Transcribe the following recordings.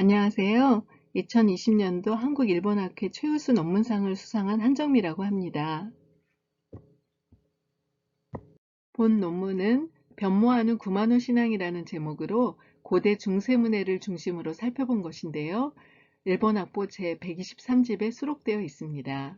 안녕하세요. 2020년도 한국일본학회 최우수 논문상을 수상한 한정미라고 합니다. 본 논문은 변모하는 구마노 신앙이라는 제목으로 고대 중세문해를 중심으로 살펴본 것인데요. 일본학보 제123집에 수록되어 있습니다.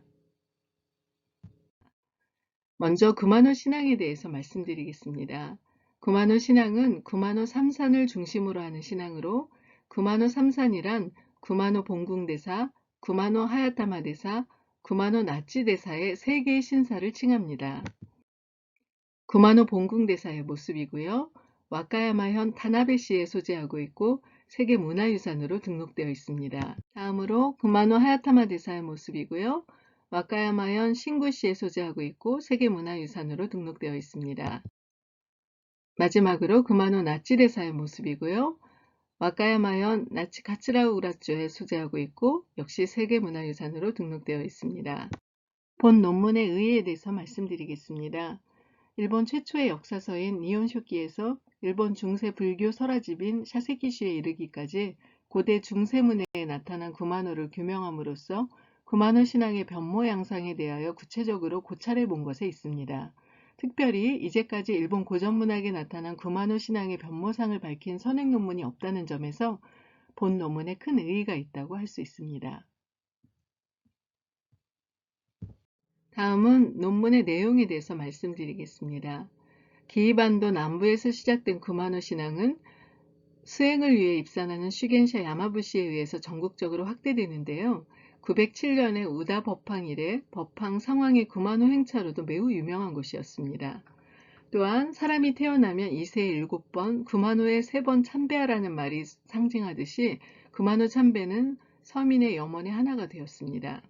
먼저 구마노 신앙에 대해서 말씀드리겠습니다. 구마노 신앙은 구마노 삼산을 중심으로 하는 신앙으로 구마노 삼산이란 구마노 본궁대사, 구마노 하야타마 대사, 구마노 나치 대사의 세 개의 신사를 칭합니다. 구마노 본궁대사의 모습이고요. 와카야마현 타나베시에 소재하고 있고 세계 문화유산으로 등록되어 있습니다. 다음으로 구마노 하야타마 대사의 모습이고요. 와카야마현 신구시에 소재하고 있고 세계문화유산으로 등록되어 있습니다. 마지막으로 구마노 나치 대사의 모습이고요. 와카야마현 나치 카츠라우라주에 소재하고 있고 역시 세계문화유산으로 등록되어 있습니다. 본 논문의 의의에 대해서 말씀드리겠습니다. 일본 최초의 역사서인 니혼쇼키에서 일본 중세 불교 설화집인 샤세키시에 이르기까지 고대 중세문해에 나타난 구마노를 규명함으로써 구마노 신앙의 변모 양상에 대하여 구체적으로 고찰해 본 것에 있습니다. 특별히 이제까지 일본 고전문학에 나타난 구마노 신앙의 변모상을 밝힌 선행 논문이 없다는 점에서 본 논문에 큰 의의가 있다고 할 수 있습니다. 다음은 논문의 내용에 대해서 말씀드리겠습니다. 기이반도 남부에서 시작된 구마노 신앙은 수행을 위해 입산하는 슈겐샤 야마부시에 의해서 전국적으로 확대되는데요. 907년에 우다 법황 이래 법황 상황의 구마노 행차로도 매우 유명한 곳이었습니다. 또한 사람이 태어나면 2세에 7번, 구마노에 3번 참배하라는 말이 상징하듯이 구마노 참배는 서민의 염원의 하나가 되었습니다.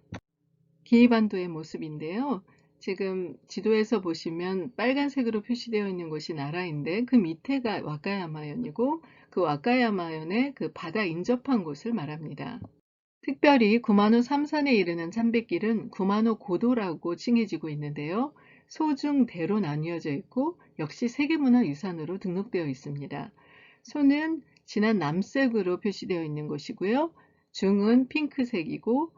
기이반도의 모습인데요. 지금 지도에서 보시면 빨간색으로 표시되어 있는 곳이 나라인데 그 밑에가 와카야마현이고 그 와카야마현의 그 바다 인접한 곳을 말합니다. 특별히 구마노 삼산에 이르는 참배길은 구마노 고도라고 칭해지고 있는데요. 소중대로 나뉘어져 있고 역시 세계문화유산으로 등록되어 있습니다. 소는 진한 남색으로 표시되어 있는 곳이고요. 중은 핑크색이고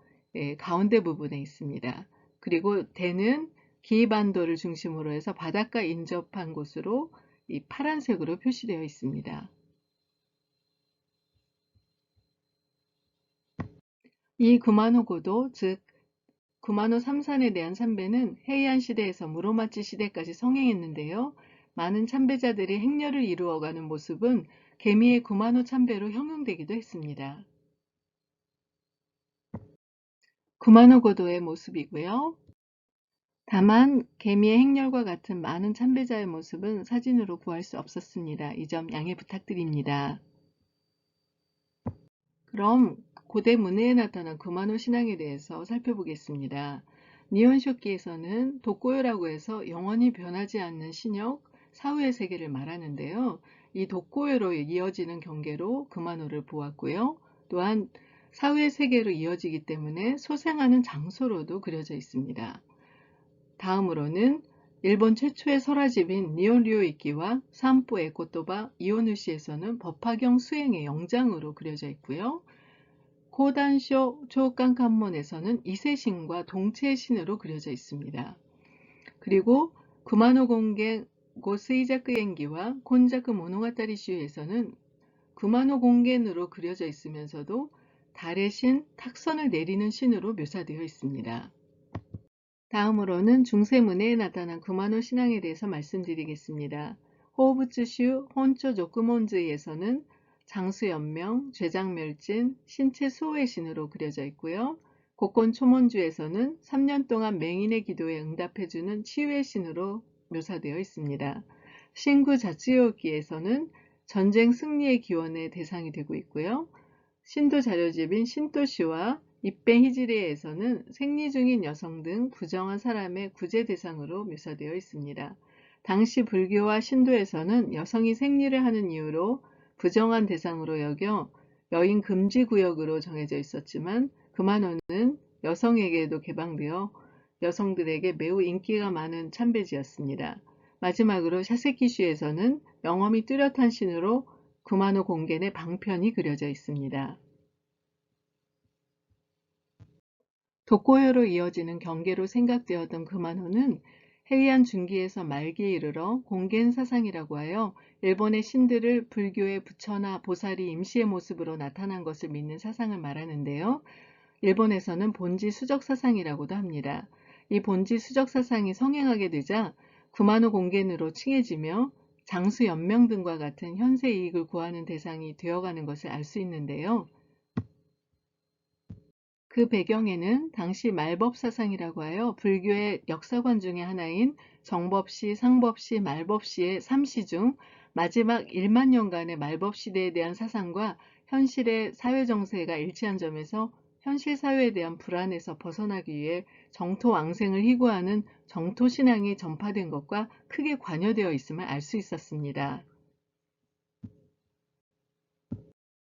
가운데 부분에 있습니다. 그리고 대는 기이반도를 중심으로 해서 바닷가 인접한 곳으로 이 파란색으로 표시되어 있습니다. 이 구마노 고도, 즉 구마노 삼산에 대한 참배는 헤이안 시대에서 무로마치 시대까지 성행했는데요. 많은 참배자들이 행렬을 이루어가는 모습은 개미의 구마노 참배로 형용되기도 했습니다. 구마노 고도의 모습이고요. 다만 개미의 행렬과 같은 많은 참배자의 모습은 사진으로 구할 수 없었습니다. 이 점 양해 부탁드립니다. 그럼 고대 문해에 나타난 구마노 신앙에 대해서 살펴보겠습니다. 니혼쇼키에서는 독고요라고 해서 영원히 변하지 않는 신역, 사후의 세계를 말하는데요. 이 독고요로 이어지는 경계로 구마노를 보았고요. 또한 사후의 세계로 이어지기 때문에 소생하는 장소로도 그려져 있습니다. 다음으로는 일본 최초의 설화집인 니혼류이키와 산포 에코토바 이오누시에서는 법화경 수행의 영장으로 그려져 있고요. 고단쇼 초간관문에서는 이세신과 동체의 신으로 그려져 있습니다. 그리고 구마노 공개 고스이자크 엔기와 곤자크 모노가타리 슈에서는 구마노 공겐으로 그려져 있으면서도 달의 신, 탁선을 내리는 신으로 묘사되어 있습니다. 다음으로는 중세문해에 나타난 구마노 신앙에 대해서 말씀드리겠습니다. 호우부츠슈 혼초 조쿠몬즈에서는 장수연명, 죄장멸진, 신체 수호의 신으로 그려져 있고요. 곡건 초몬주에서는 3년 동안 맹인의 기도에 응답해주는 치유의 신으로 묘사되어 있습니다. 신구 자츠요기에서는 전쟁 승리의 기원의 대상이 되고 있고요. 신도 자료집인 신도시와 입벤 히지리에서는 생리 중인 여성 등 부정한 사람의 구제 대상으로 묘사되어 있습니다. 당시 불교와 신도에서는 여성이 생리를 하는 이유로 부정한 대상으로 여겨 여인 금지 구역으로 정해져 있었지만 구마노는 여성에게도 개방되어 여성들에게 매우 인기가 많은 참배지였습니다. 마지막으로 샤세키슈에서는 영험이 뚜렷한 신으로 구마노 공겐의 방편이 그려져 있습니다. 독고요로 이어지는 경계로 생각되었던 금한호는 헤이안 중기에서 말기에 이르러 공겐 사상이라고 하여 일본의 신들을 불교의 부처나 보살이 임시의 모습으로 나타난 것을 믿는 사상을 말하는데요. 일본에서는 본지 수적 사상이라고도 합니다. 이 본지 수적 사상이 성행하게 되자 구마노 공겐으로 칭해지며 장수 연명 등과 같은 현세 이익을 구하는 대상이 되어가는 것을 알 수 있는데요. 그 배경에는 당시 말법 사상이라고 하여 불교의 역사관 중의 하나인 정법시, 상법시, 말법시의 3시 중 마지막 1만 년간의 말법 시대에 대한 사상과 현실의 사회 정세가 일치한 점에서 현실 사회에 대한 불안에서 벗어나기 위해 정토 왕생을 희구하는 정토 신앙이 전파된 것과 크게 관여되어 있음을 알 수 있었습니다.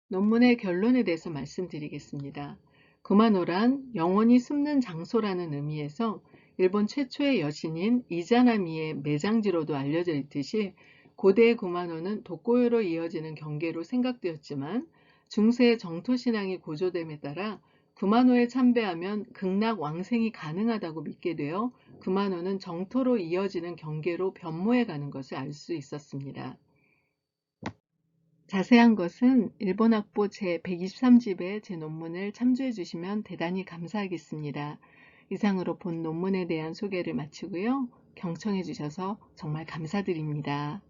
논문의 결론에 대해서 말씀드리겠습니다. 구마노란 영원히 숨는 장소라는 의미에서 일본 최초의 여신인 이자나미의 매장지로도 알려져 있듯이 고대의 구마노는 독고요로 이어지는 경계로 생각되었지만 중세의 정토신앙이 고조됨에 따라 구마노에 참배하면 극락 왕생이 가능하다고 믿게 되어 구마노는 정토로 이어지는 경계로 변모해 가는 것을 알 수 있었습니다. 자세한 것은 일본학보 제123집의 제 논문을 참조해 주시면 대단히 감사하겠습니다. 이상으로 본 논문에 대한 소개를 마치고요. 경청해 주셔서 정말 감사드립니다.